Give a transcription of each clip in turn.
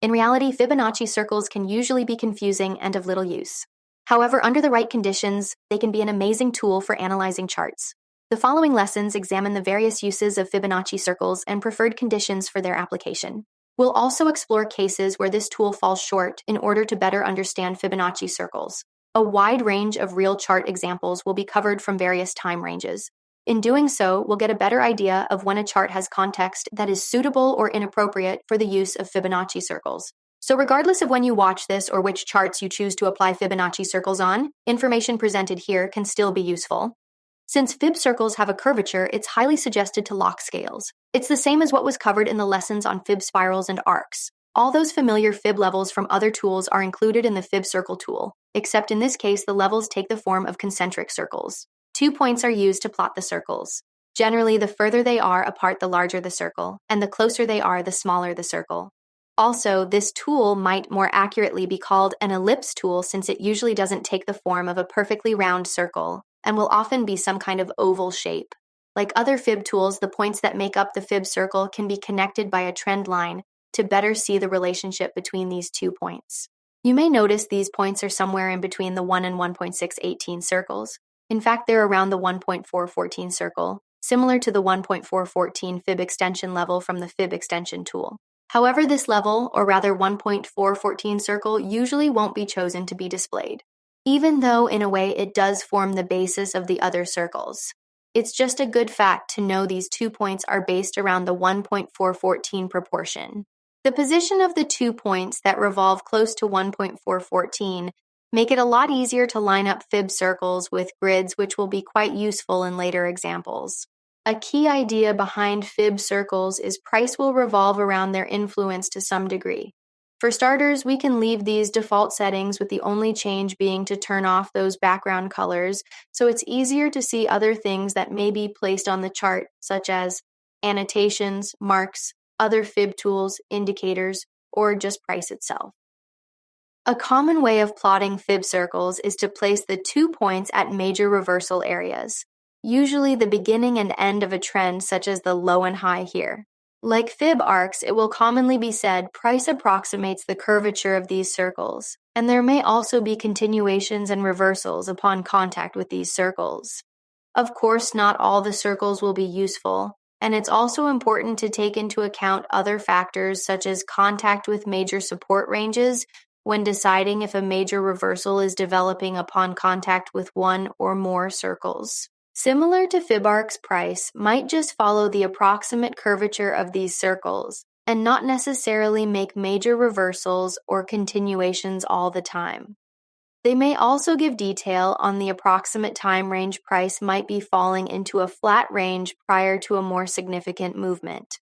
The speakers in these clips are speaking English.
In reality, Fibonacci circles can usually be confusing and of little use. However, under the right conditions, they can be an amazing tool for analyzing charts. The following lessons examine the various uses of Fibonacci circles and preferred conditions for their application. We'll also explore cases where this tool falls short in order to better understand Fibonacci circles. A wide range of real chart examples will be covered from various time ranges. In doing so, we'll get a better idea of when a chart has context that is suitable or inappropriate for the use of Fibonacci circles. So regardless of when you watch this or which charts you choose to apply Fibonacci circles on, information presented here can still be useful. Since fib circles have a curvature, it's highly suggested to lock scales. It's the same as what was covered in the lessons on fib spirals and arcs. All those familiar fib levels from other tools are included in the fib circle tool, except in this case the levels take the form of concentric circles. 2 points are used to plot the circles. Generally, the further they are apart, the larger the circle, and the closer they are, the smaller the circle. Also, this tool might more accurately be called an ellipse tool since it usually doesn't take the form of a perfectly round circle, and will often be some kind of oval shape. Like other fib tools, the points that make up the fib circle can be connected by a trend line to better see the relationship between these 2 points. You may notice these points are somewhere in between the 1 and 1.618 circles. In fact, they're around the 1.414 circle, similar to the 1.414 fib extension level from the fib extension tool. However, this level, or rather 1.414 circle, usually won't be chosen to be displayed, even though in a way it does form the basis of the other circles. It's just a good fact to know these 2 points are based around the 1.414 proportion. The position of the 2 points that revolve close to 1.414 make it a lot easier to line up fib circles with grids, which will be quite useful in later examples. A key idea behind fib circles is price will revolve around their influence to some degree. For starters, we can leave these default settings with the only change being to turn off those background colors, so it's easier to see other things that may be placed on the chart, such as annotations, marks, other fib tools, indicators, or just price itself. A common way of plotting fib circles is to place the 2 points at major reversal areas, usually the beginning and end of a trend such as the low and high here. Like fib arcs, it will commonly be said price approximates the curvature of these circles, and there may also be continuations and reversals upon contact with these circles. Of course, not all the circles will be useful, and it's also important to take into account other factors such as contact with major support ranges when deciding if a major reversal is developing upon contact with one or more circles. Similar to fib arcs, price might just follow the approximate curvature of these circles and not necessarily make major reversals or continuations all the time. They may also give detail on the approximate time range price might be falling into a flat range prior to a more significant movement.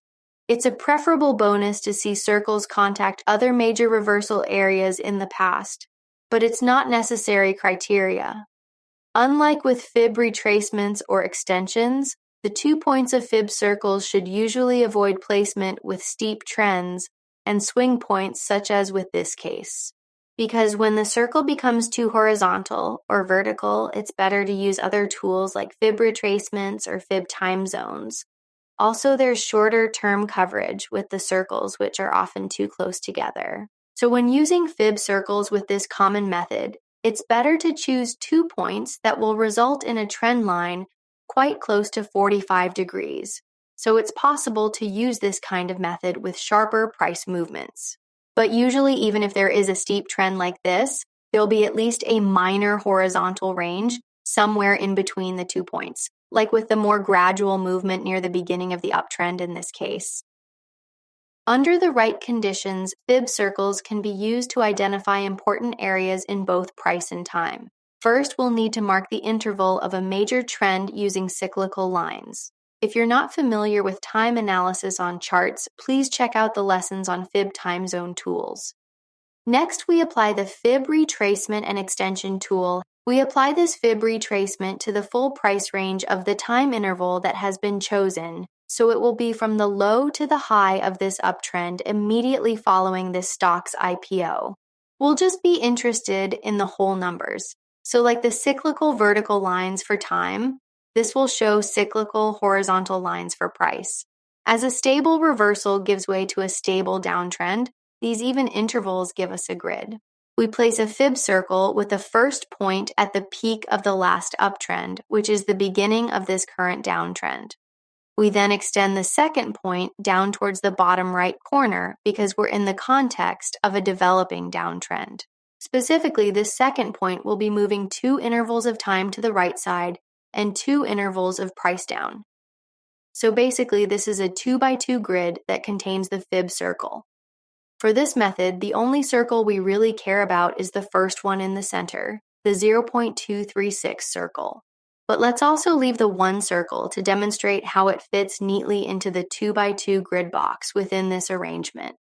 It's a preferable bonus to see circles contact other major reversal areas in the past, but it's not necessary criteria. Unlike with fib retracements or extensions, the 2 points of fib circles should usually avoid placement with steep trends and swing points such as with this case. Because when the circle becomes too horizontal or vertical, it's better to use other tools like fib retracements or fib time zones. Also, there's shorter term coverage with the circles, which are often too close together. So when using fib circles with this common method, it's better to choose 2 points that will result in a trend line quite close to 45 degrees. So it's possible to use this kind of method with sharper price movements. But usually, even if there is a steep trend like this, there'll be at least a minor horizontal range somewhere in between the 2 points, like with the more gradual movement near the beginning of the uptrend in this case. Under the right conditions, fib circles can be used to identify important areas in both price and time. First, we'll need to mark the interval of a major trend using cyclical lines. If you're not familiar with time analysis on charts, please check out the lessons on fib time zone tools. Next, we apply the fib retracement and extension tool. We apply this fib retracement to the full price range of the time interval that has been chosen, so it will be from the low to the high of this uptrend immediately following this stock's IPO. We'll just be interested in the whole numbers. So like the cyclical vertical lines for time, this will show cyclical horizontal lines for price. As a stable reversal gives way to a stable downtrend, These even intervals give us a grid. We place a fib circle with the first point at the peak of the last uptrend, which is the beginning of this current downtrend. We then extend the second point down towards the bottom right corner because we're in the context of a developing downtrend. Specifically, this second point will be moving 2 intervals of time to the right side and 2 intervals of price down. So basically, this is a 2x2 grid that contains the fib circle. For this method, the only circle we really care about is the first one in the center, the 0.236 circle. But let's also leave the 1 circle to demonstrate how it fits neatly into the 2x2 grid box within this arrangement.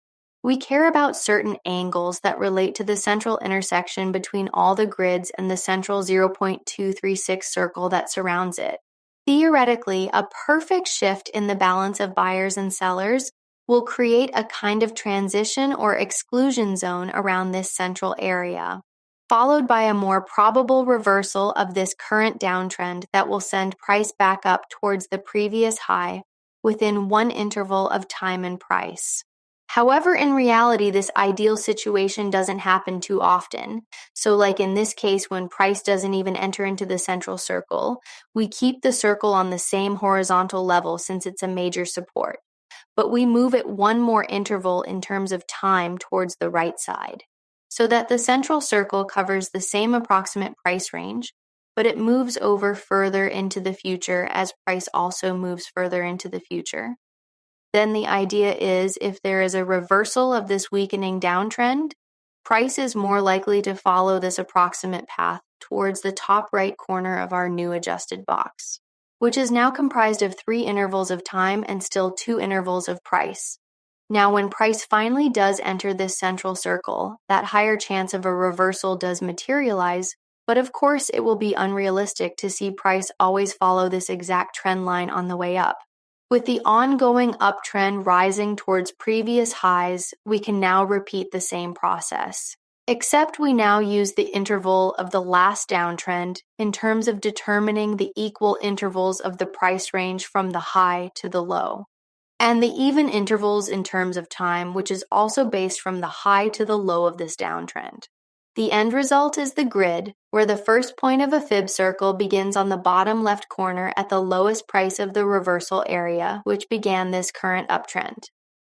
We care about certain angles that relate to the central intersection between all the grids and the central 0.236 circle that surrounds it. Theoretically, a perfect shift in the balance of buyers and sellers will create a kind of transition or exclusion zone around this central area, followed by a more probable reversal of this current downtrend that will send price back up towards the previous high within 1 interval of time and price. However, in reality, this ideal situation doesn't happen too often. So like in this case, when price doesn't even enter into the central circle, we keep the circle on the same horizontal level since it's a major support. But we move it 1 more interval in terms of time towards the right side, so that the central circle covers the same approximate price range, but it moves over further into the future as price also moves further into the future. Then the idea is if there is a reversal of this weakening downtrend, price is more likely to follow this approximate path towards the top right corner of our new adjusted box, which is now comprised of 3 intervals of time and still 2 intervals of price. Now, when price finally does enter this central circle, that higher chance of a reversal does materialize, but of course it will be unrealistic to see price always follow this exact trend line on the way up. With the ongoing uptrend rising towards previous highs, we can now repeat the same process. Except we now use the interval of the last downtrend in terms of determining the equal intervals of the price range from the high to the low, and the even intervals in terms of time, which is also based from the high to the low of this downtrend. The end result is the grid, where the first point of a fib circle begins on the bottom left corner at the lowest price of the reversal area, which began this current uptrend.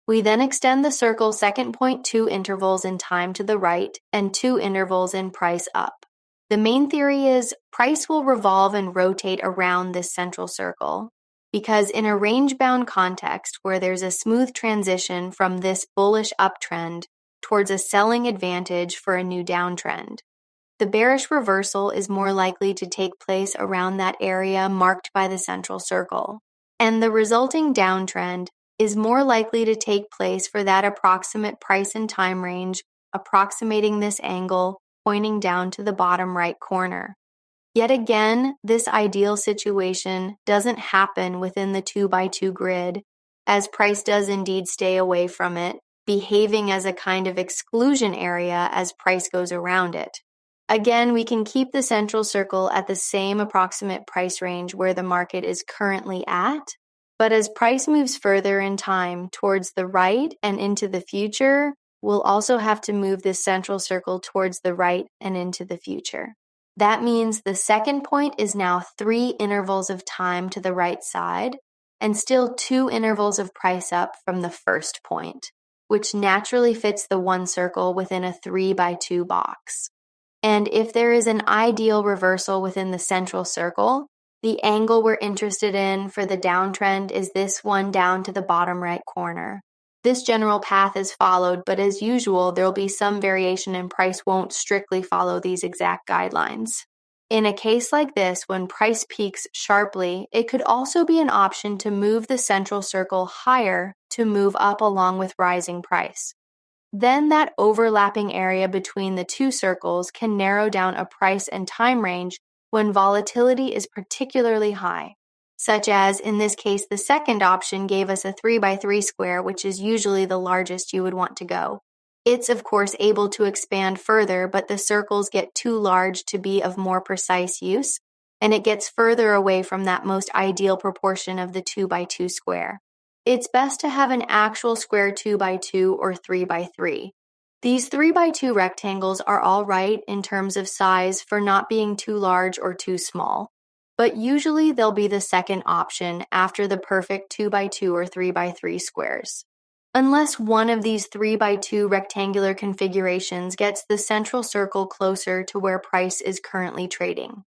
We then extend the circle second point 2 intervals in time to the right and 2 intervals in price up. The main theory is price will revolve and rotate around this central circle, because in a range-bound context where there's a smooth transition from this bullish uptrend towards a selling advantage for a new downtrend, the bearish reversal is more likely to take place around that area marked by the central circle, and the resulting downtrend is more likely to take place for that approximate price and time range approximating this angle pointing down to the bottom right corner. Yet again, this ideal situation doesn't happen within the 2x2 grid, as price does indeed stay away from it, behaving as a kind of exclusion area as price goes around it. Again, we can keep the central circle at the same approximate price range where the market is currently at, but as price moves further in time towards the right and into the future, we'll also have to move this central circle towards the right and into the future. That means the second point is now 3 intervals of time to the right side and still 2 intervals of price up from the first point, which naturally fits the 1 circle within a 3x2 box. And if there is an ideal reversal within the central circle, the angle we're interested in for the downtrend is this one down to the bottom right corner. This general path is followed, but as usual, there will be some variation and price won't strictly follow these exact guidelines. In a case like this, when price peaks sharply, it could also be an option to move the central circle higher to move up along with rising price. Then that overlapping area between the 2 circles can narrow down a price and time range when volatility is particularly high, such as in this case the second option gave us a 3x3 square, which is usually the largest you would want to go. It's of course able to expand further, but the circles get too large to be of more precise use, and it gets further away from that most ideal proportion of the 2x2 square. It's best to have an actual square 2x2 or 3x3, These 3x2 rectangles are all right in terms of size for not being too large or too small, but usually they'll be the second option after the perfect 2x2 or 3x3 squares. Unless one of these 3x2 rectangular configurations gets the central circle closer to where price is currently trading.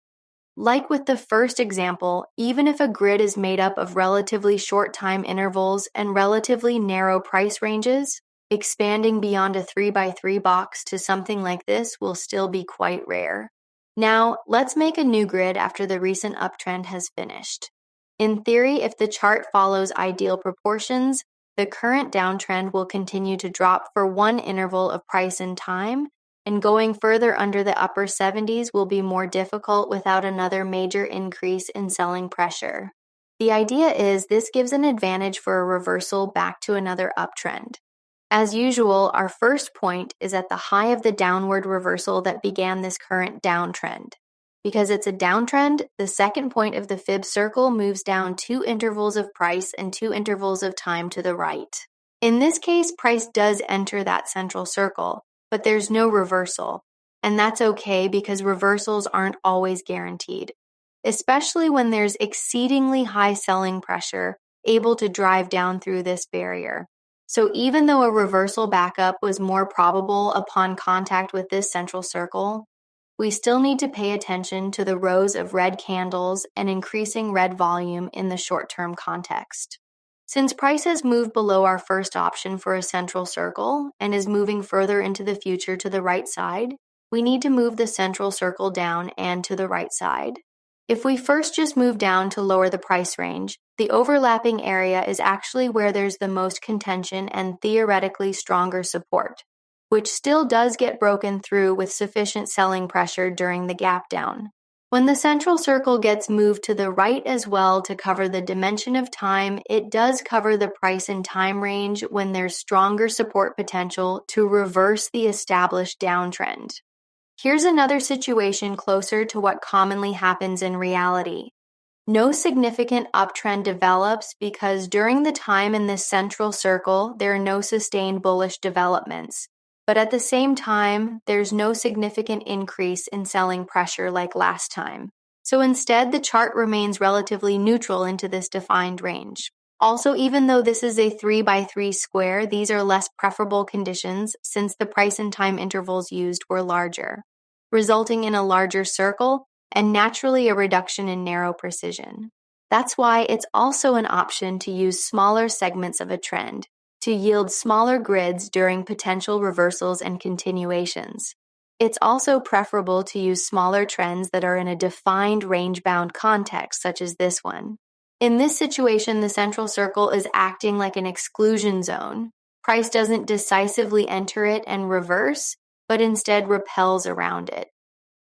Like with the first example, even if a grid is made up of relatively short time intervals and relatively narrow price ranges, expanding beyond a 3x3 box to something like this will still be quite rare. Now, let's make a new grid after the recent uptrend has finished. In theory, if the chart follows ideal proportions, the current downtrend will continue to drop for one interval of price and time, and going further under the upper 70s will be more difficult without another major increase in selling pressure. The idea is this gives an advantage for a reversal back to another uptrend. As usual, our first point is at the high of the downward reversal that began this current downtrend. Because it's a downtrend, the second point of the fib circle moves down 2 intervals of price and 2 intervals of time to the right. In this case, price does enter that central circle, but there's no reversal. And that's okay because reversals aren't always guaranteed, especially when there's exceedingly high selling pressure able to drive down through this barrier. So even though a reversal backup was more probable upon contact with this central circle, we still need to pay attention to the rows of red candles and increasing red volume in the short-term context. Since price has moved below our first option for a central circle and is moving further into the future to the right side, we need to move the central circle down and to the right side. If we first just move down to lower the price range, the overlapping area is actually where there's the most contention and theoretically stronger support, which still does get broken through with sufficient selling pressure during the gap down. When the central circle gets moved to the right as well to cover the dimension of time, it does cover the price and time range when there's stronger support potential to reverse the established downtrend. Here's another situation closer to what commonly happens in reality. No significant uptrend develops because during the time in this central circle, there are no sustained bullish developments. But at the same time, there's no significant increase in selling pressure like last time. So instead, the chart remains relatively neutral into this defined range. Also, even though this is a 3x3 square, these are less preferable conditions since the price and time intervals used were larger, resulting in a larger circle and naturally a reduction in narrow precision. That's why it's also an option to use smaller segments of a trend to yield smaller grids during potential reversals and continuations. It's also preferable to use smaller trends that are in a defined range-bound context, such as this one. In this situation, the central circle is acting like an exclusion zone. Price doesn't decisively enter it and reverse, but instead repels around it.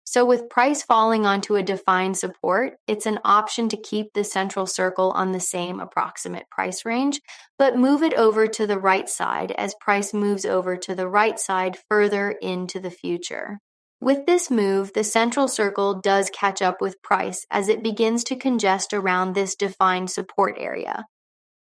So with price falling onto a defined support, it's an option to keep the central circle on the same approximate price range, but move it over to the right side as price moves over to the right side further into the future. With this move, the central circle does catch up with price as it begins to congest around this defined support area.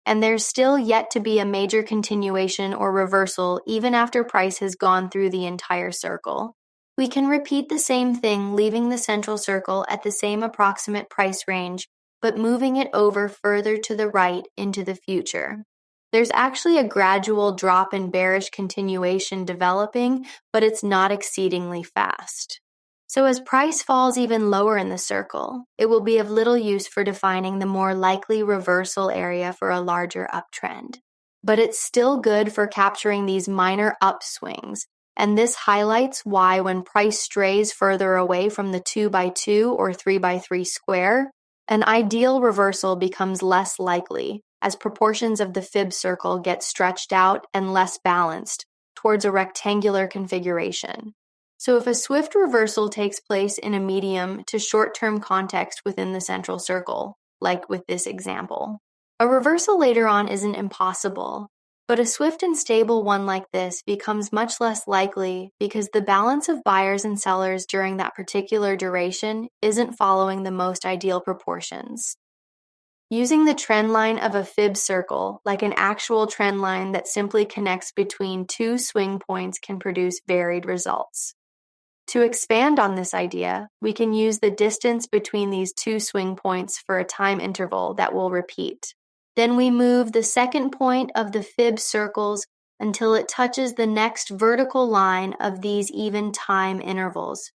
And there's still yet to be a major continuation or reversal even after price has gone through the entire circle. We can repeat the same thing, leaving the central circle at the same approximate price range, but moving it over further to the right into the future. There's actually a gradual drop in bearish continuation developing, but it's not exceedingly fast. So as price falls even lower in the circle, it will be of little use for defining the more likely reversal area for a larger uptrend. But it's still good for capturing these minor upswings. And this highlights why when price strays further away from the 2x2 or 3x3 square, an ideal reversal becomes less likely as proportions of the fib circle get stretched out and less balanced towards a rectangular configuration. So if a swift reversal takes place in a medium to short-term context within the central circle, like with this example, a reversal later on isn't impossible. But a swift and stable one like this becomes much less likely because the balance of buyers and sellers during that particular duration isn't following the most ideal proportions. Using the trend line of a fib circle, like an actual trend line that simply connects between two swing points, can produce varied results. To expand on this idea, we can use the distance between these two swing points for a time interval that will repeat. Then we move the second point of the fib circles until it touches the next vertical line of these even time intervals.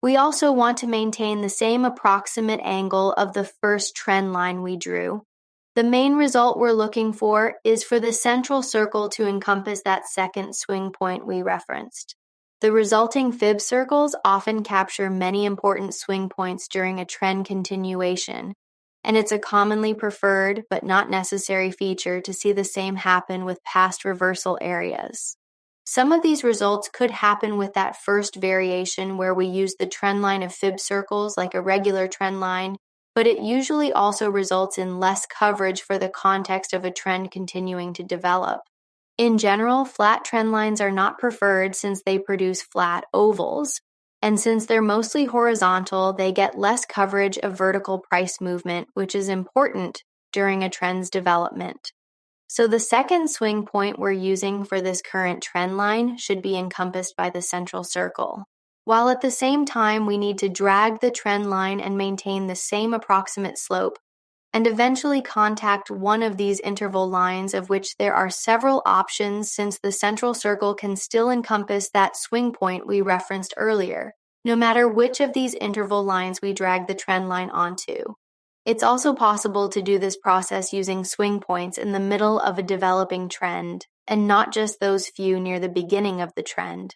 We also want to maintain the same approximate angle of the first trend line we drew. The main result we're looking for is for the central circle to encompass that second swing point we referenced. The resulting fib circles often capture many important swing points during a trend continuation, and it's a commonly preferred but not necessary feature to see the same happen with past reversal areas. Some of these results could happen with that first variation where we use the trend line of fib circles like a regular trend line, but it usually also results in less coverage for the context of a trend continuing to develop. In general, flat trend lines are not preferred since they produce flat ovals, and since they're mostly horizontal, they get less coverage of vertical price movement, which is important during a trend's development. So the second swing point we're using for this current trend line should be encompassed by the central circle, while at the same time we need to drag the trend line and maintain the same approximate slope, and eventually contact one of these interval lines, of which there are several options since the central circle can still encompass that swing point we referenced earlier, no matter which of these interval lines we drag the trend line onto. It's also possible to do this process using swing points in the middle of a developing trend, and not just those few near the beginning of the trend.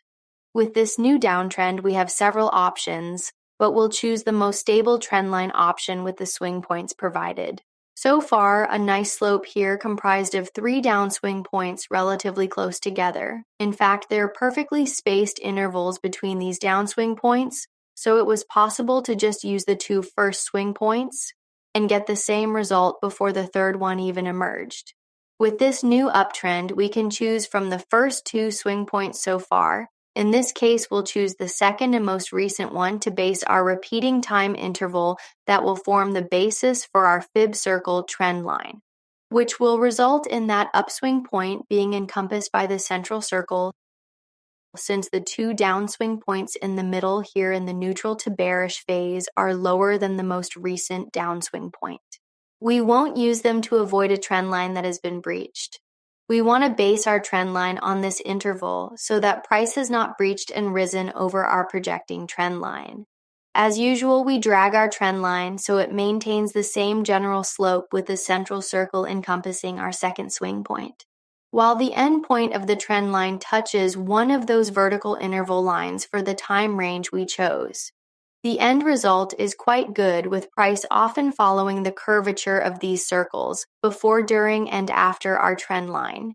With this new downtrend, we have several options, but we'll choose the most stable trendline option with the swing points provided. So far, a nice slope here comprised of 3 downswing points relatively close together. In fact, there are perfectly spaced intervals between these downswing points, so it was possible to just use the 2 first swing points and get the same result before the third one even emerged. With this new uptrend, we can choose from the first 2 swing points so far. In this case, we'll choose the second and most recent one to base our repeating time interval that will form the basis for our fib circle trend line, which will result in that upswing point being encompassed by the central circle, since the 2 downswing points in the middle here in the neutral to bearish phase are lower than the most recent downswing point. We won't use them to avoid a trend line that has been breached. We want to base our trend line on this interval so that price has not breached and risen over our projecting trend line. As usual, we drag our trend line so it maintains the same general slope with the central circle encompassing our second swing point. While the end point of the trend line touches one of those vertical interval lines for the time range we chose, the end result is quite good, with price often following the curvature of these circles before, during, and after our trend line.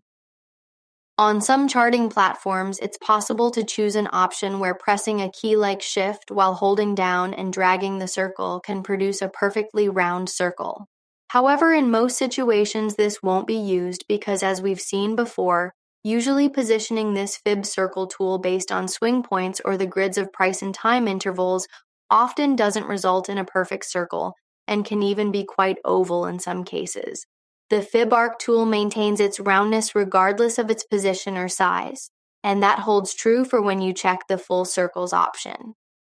On some charting platforms, it's possible to choose an option where pressing a key-like shift while holding down and dragging the circle can produce a perfectly round circle. However, in most situations, this won't be used because, as we've seen before, usually positioning this fib circle tool based on swing points or the grids of price and time intervals often doesn't result in a perfect circle and can even be quite oval in some cases. The fib arc tool maintains its roundness regardless of its position or size, and that holds true for when you check the full circles option.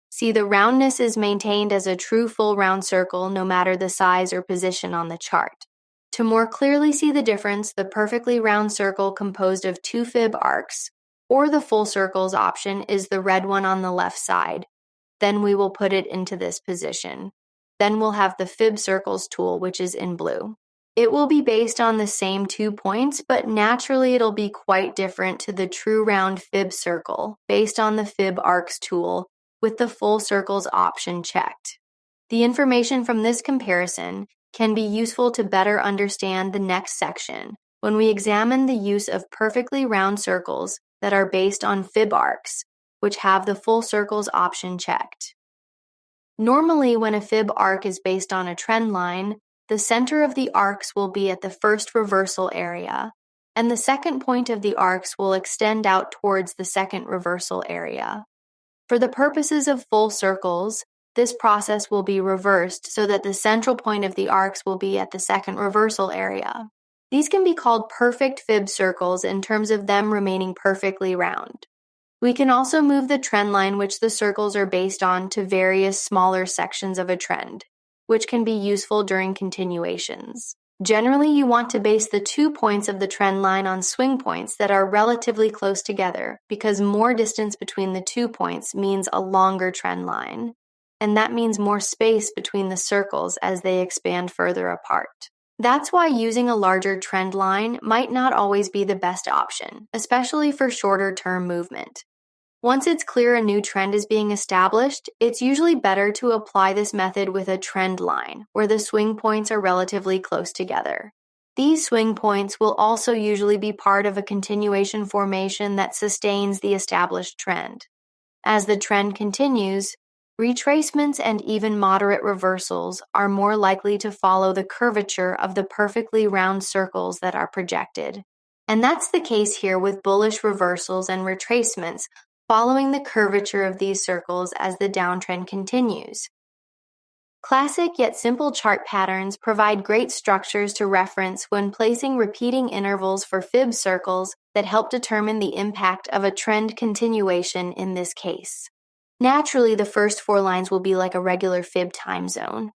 See, the roundness is maintained as a true full round circle no matter the size or position on the chart. To more clearly see the difference, the perfectly round circle composed of 2 fib arcs, or the full circles option, is the red one on the left side. Then we will put it into this position. Then we'll have the fib circles tool, which is in blue. It will be based on the same 2 points, but naturally it'll be quite different to the true round fib circle based on the fib arcs tool with the full circles option checked. The information from this comparison can be useful to better understand the next section when we examine the use of perfectly round circles that are based on fib arcs, which have the full circles option checked. Normally, when a fib arc is based on a trend line, the center of the arcs will be at the first reversal area, and the second point of the arcs will extend out towards the second reversal area. For the purposes of full circles, this process will be reversed so that the central point of the arcs will be at the second reversal area. These can be called perfect fib circles in terms of them remaining perfectly round. We can also move the trend line which the circles are based on to various smaller sections of a trend, which can be useful during continuations. Generally, you want to base the 2 points of the trend line on swing points that are relatively close together because more distance between the 2 points means a longer trend line, and that means more space between the circles as they expand further apart. That's why using a larger trend line might not always be the best option, especially for shorter-term movement. Once it's clear a new trend is being established, it's usually better to apply this method with a trend line, where the swing points are relatively close together. These swing points will also usually be part of a continuation formation that sustains the established trend. As the trend continues, retracements and even moderate reversals are more likely to follow the curvature of the perfectly round circles that are projected. And that's the case here with bullish reversals and retracements, following the curvature of these circles as the downtrend continues. Classic yet simple chart patterns provide great structures to reference when placing repeating intervals for fib circles that help determine the impact of a trend continuation in this case. Naturally, the first 4 lines will be like a regular fib time zone,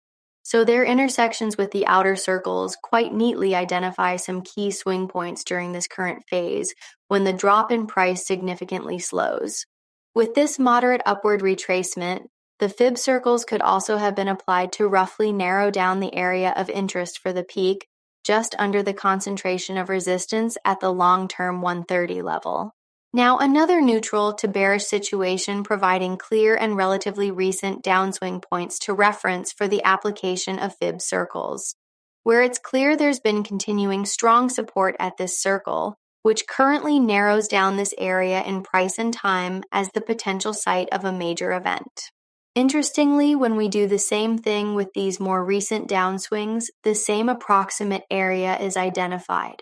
so their intersections with the outer circles quite neatly identify some key swing points during this current phase when the drop in price significantly slows. With this moderate upward retracement, the fib circles could also have been applied to roughly narrow down the area of interest for the peak just under the concentration of resistance at the long-term 130 level. Now, another neutral to bearish situation providing clear and relatively recent downswing points to reference for the application of fib circles, where it's clear there's been continuing strong support at this circle, which currently narrows down this area in price and time as the potential site of a major event. Interestingly, when we do the same thing with these more recent downswings, the same approximate area is identified.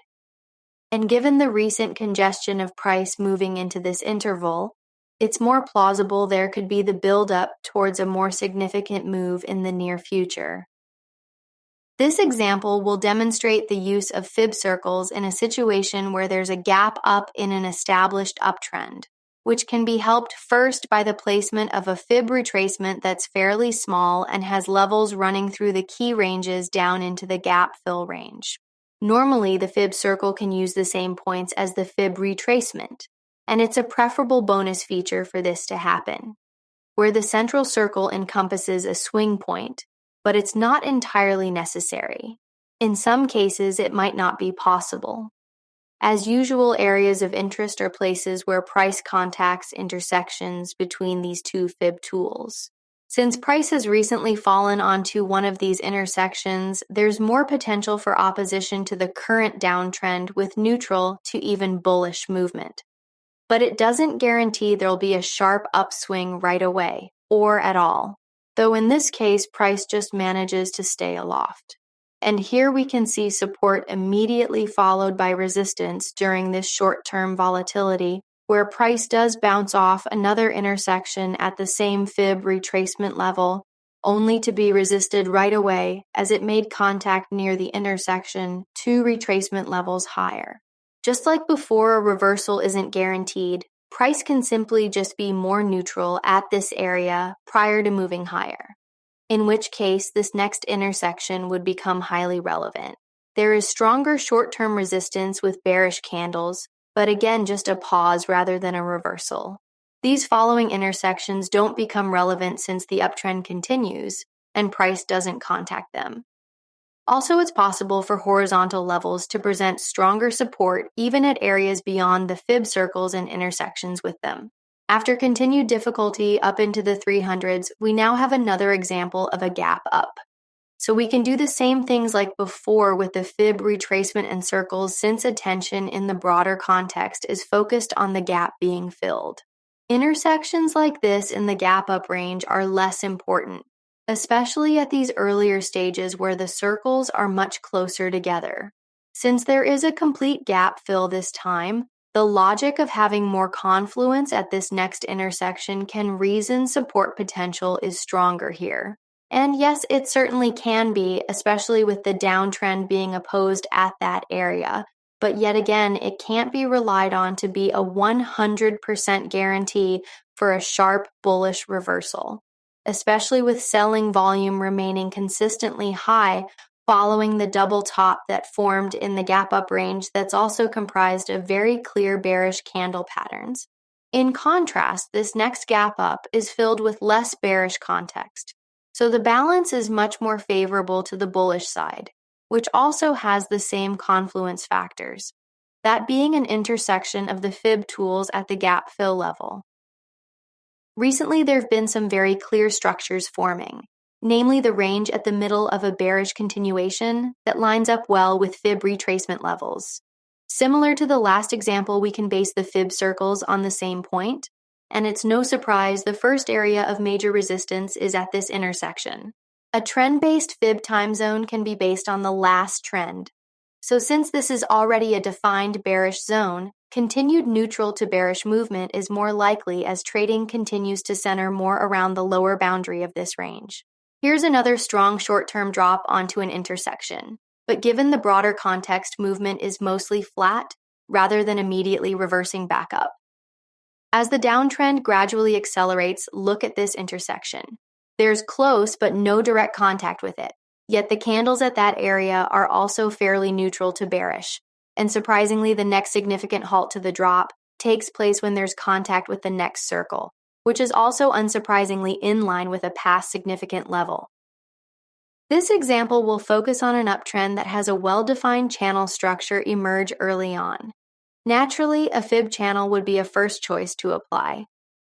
And given the recent congestion of price moving into this interval, it's more plausible there could be the build-up towards a more significant move in the near future. This example will demonstrate the use of fib circles in a situation where there's a gap up in an established uptrend, which can be helped first by the placement of a fib retracement that's fairly small and has levels running through the key ranges down into the gap fill range. Normally, the fib circle can use the same points as the fib retracement, and it's a preferable bonus feature for this to happen, where the central circle encompasses a swing point, but it's not entirely necessary. In some cases, it might not be possible. As usual, areas of interest are places where price contacts intersections between these two fib tools. Since price has recently fallen onto one of these intersections, there's more potential for opposition to the current downtrend with neutral to even bullish movement. But it doesn't guarantee there'll be a sharp upswing right away, or at all, though in this case, price just manages to stay aloft. And here we can see support immediately followed by resistance during this short-term volatility, where price does bounce off another intersection at the same fib retracement level, only to be resisted right away as it made contact near the intersection 2 retracement levels higher. Just like before, a reversal isn't guaranteed. Price can simply just be more neutral at this area prior to moving higher, in which case this next intersection would become highly relevant. There is stronger short-term resistance with bearish candles, but again just a pause rather than a reversal. These following intersections don't become relevant since the uptrend continues and price doesn't contact them. Also, it's possible for horizontal levels to present stronger support even at areas beyond the fib circles and intersections with them. After continued difficulty up into the 300s, we now have another example of a gap up. So we can do the same things like before with the fib retracement and circles since attention in the broader context is focused on the gap being filled. Intersections like this in the gap up range are less important, especially at these earlier stages where the circles are much closer together. Since there is a complete gap fill this time, The logic of having more confluence at this next intersection can reason support potential is stronger here. And yes, it certainly can be, especially with the downtrend being opposed at that area. But yet again, it can't be relied on to be a 100% guarantee for a sharp bullish reversal, especially with selling volume remaining consistently high following the double top that formed in the gap up range that's also comprised of very clear bearish candle patterns. In contrast, this next gap up is filled with less bearish context. So the balance is much more favorable to the bullish side, which also has the same confluence factors, that being an intersection of the fib tools at the gap fill level. Recently, there have been some very clear structures forming, namely the range at the middle of a bearish continuation that lines up well with fib retracement levels. Similar to the last example, we can base the fib circles on the same point, and it's no surprise the first area of major resistance is at this intersection. A trend-based fib time zone can be based on the last trend. So since this is already a defined bearish zone, continued neutral to bearish movement is more likely as trading continues to center more around the lower boundary of this range. Here's another strong short-term drop onto an intersection, but given the broader context, movement is mostly flat rather than immediately reversing back up. As the downtrend gradually accelerates, look at this intersection. There's close but no direct contact with it, yet the candles at that area are also fairly neutral to bearish, and surprisingly the next significant halt to the drop takes place when there's contact with the next circle, which is also unsurprisingly in line with a past significant level. This example will focus on an uptrend that has a well-defined channel structure emerge early on. Naturally, a fib channel would be a first choice to apply.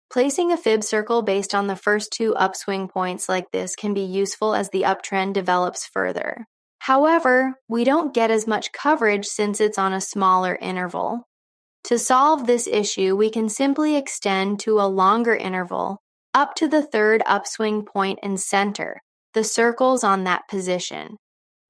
Placing a fib circle based on the first two upswing points like this can be useful as the uptrend develops further. However, we don't get as much coverage since it's on a smaller interval. To solve this issue, we can simply extend to a longer interval up to the third upswing point and center the circles on that position.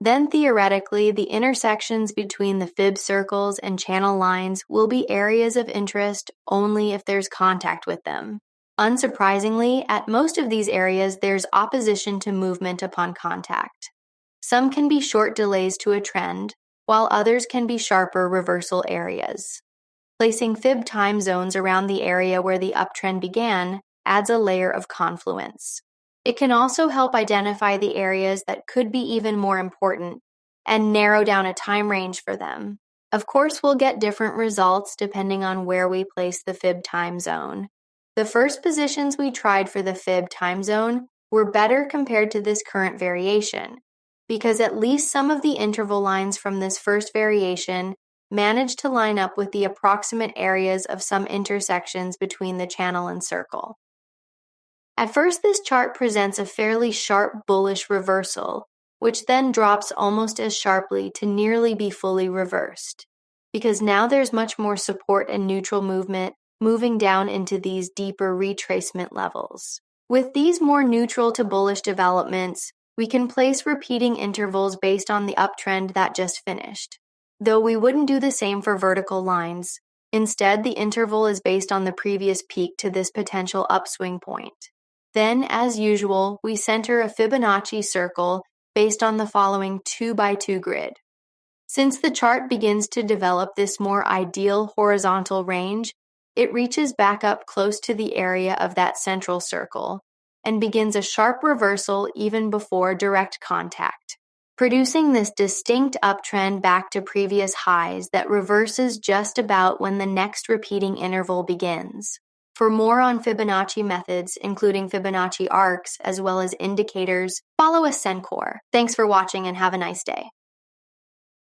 Then theoretically, the intersections between the fib circles and channel lines will be areas of interest only if there's contact with them. Unsurprisingly, at most of these areas, there's opposition to movement upon contact. Some can be short delays to a trend, while others can be sharper reversal areas. Placing fib time zones around the area where the uptrend began adds a layer of confluence. It can also help identify the areas that could be even more important and narrow down a time range for them. Of course, we'll get different results depending on where we place the fib time zone. The first positions we tried for the fib time zone were better compared to this current variation, because at least some of the interval lines from this first variation managed to line up with the approximate areas of some intersections between the channel and circle. At first, this chart presents a fairly sharp bullish reversal, which then drops almost as sharply to nearly be fully reversed, because now there's much more support and neutral movement moving down into these deeper retracement levels. With these more neutral to bullish developments, we can place repeating intervals based on the uptrend that just finished. Though we wouldn't do the same for vertical lines. Instead, the interval is based on the previous peak to this potential upswing point. Then, as usual, we center a Fibonacci circle based on the following 2x2 grid. Since the chart begins to develop this more ideal horizontal range, it reaches back up close to the area of that central circle and begins a sharp reversal even before direct contact, producing this distinct uptrend back to previous highs that reverses just about when the next repeating interval begins. For more on Fibonacci methods, including Fibonacci arcs, as well as indicators, follow Ascencore. Thanks for watching and have a nice day.